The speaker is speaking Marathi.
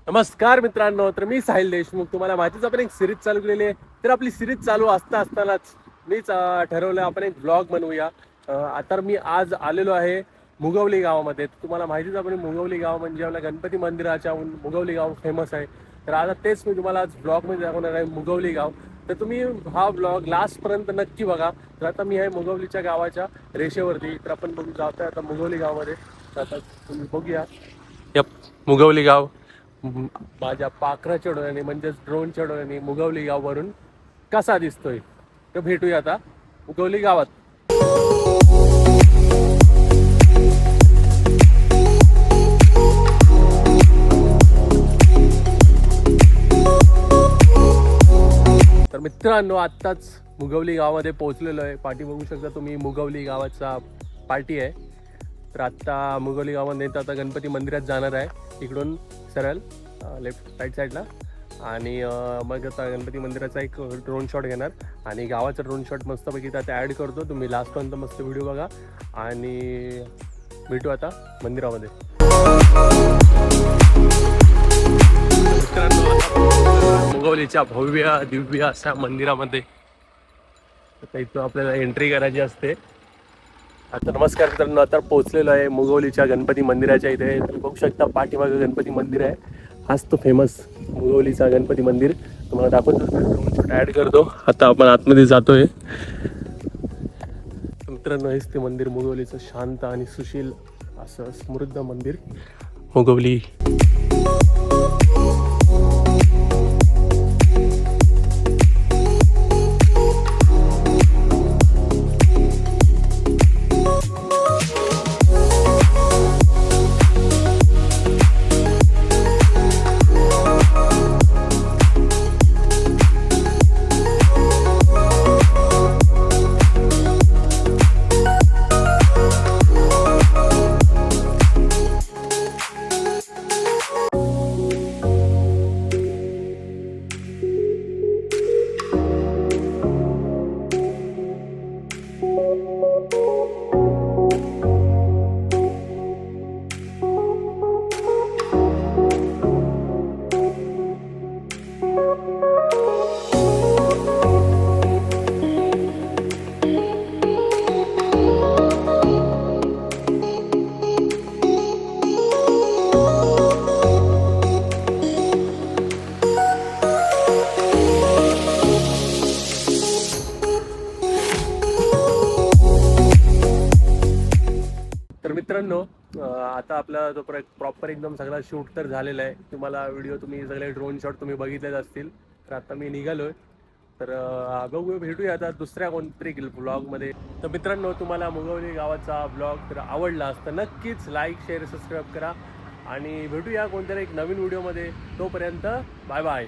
नमस्कार मित्रांनो, तर मी साहिल देशमुख. तुम्हाला माहितीच आपण एक सिरीज चालू केलेली आहे. तर आपली सिरीज चालू असतानाच मीच ठरवलं आपण एक व्लॉग बनवूया. आता मी आज आलेलो आहे मुगवली गावामध्ये. तुम्हाला माहितीच आपण मुगवली गाव म्हणजे आपल्या गणपती मंदिराच्या मुगवली गाव फेमस आहे. तर आता तेच मी तुम्हाला आज ब्लॉगमध्ये दाखवणार आहे मुगवली गाव. तर तुम्ही हा ब्लॉग लास्टपर्यंत नक्की बघा. तर आता मी आहे मुगवलीच्या गावाच्या रेषेवरती. तर आपण बघू जातोय आता मुगवली गावामध्ये. तर आता तुम्ही बघूया. यप, मुगवली गाव. माझ्या पाखराच्या डोळ्याने म्हणजेच ड्रोनच्या डोळ्याने मुगवली गाववरून कसा दिसतोय तर भेटूया आता मुगवली गावात. तर मित्रांनो, आत्ताच मुगवली गावामध्ये पोहोचलेलो आहे. पाठी बघू शकता तुम्ही, मुगवली गावाचा पार्टी आहे. तर आत्ता मुगवली गावामध्ये आता गणपती मंदिरात जाणार आहे इकडून सरळ लेफ्ट राईट साईडला. आणि मग आता गणपती मंदिराचा एक ड्रोन शॉट घेणार आणि गावाचा ड्रोन शॉट मस्तपैकी त्यात ॲड करतो. तुम्ही लास्टपर्यंत मस्त व्हिडिओ बघा आणि भेटू आता मंदिरामध्ये. मुगवलीच्या भव्य दिव्य अशा मंदिरामध्ये आता इथं आपल्याला एंट्री करायची असते. आता नमस्कार मित्रांनो, आता पोहोचलेलो आहे मुगवलीच्या गणपती मंदिराच्या इथे. तुम्ही बघू शकता पाठीमागे गणपती मंदिर आहे. हाच तो फेमस मुगवलीचा गणपती मंदिर. तुम्हाला दाखवतो, ॲड करतो. आता आपण आतमध्ये जातोय. मित्रांनो, हेच ते मंदिर मुगवलीचं शांत आणि सुशील असं समृद्ध मंदिर मुगवली. तर मित्रांनो, आता आपला जो प्रॉपर एकदम सगळा शूट तर झालेला आहे. तुम्हाला व्हिडिओ तुम्ही सगळे ड्रोन शॉट तुम्ही बघितलेच असतील. तर आता मी निघालोय. तर बघू, भेटूया आता दुसऱ्या कोणतरी ब्लॉगमध्ये. तर मित्रांनो, तुम्हाला मुगवली गावाचा ब्लॉग तर आवडला असता नक्कीच लाईक शेअर सबस्क्राईब करा आणि भेटूया कोणत्याही एक नवीन व्हिडिओमध्ये. तोपर्यंत बाय बाय.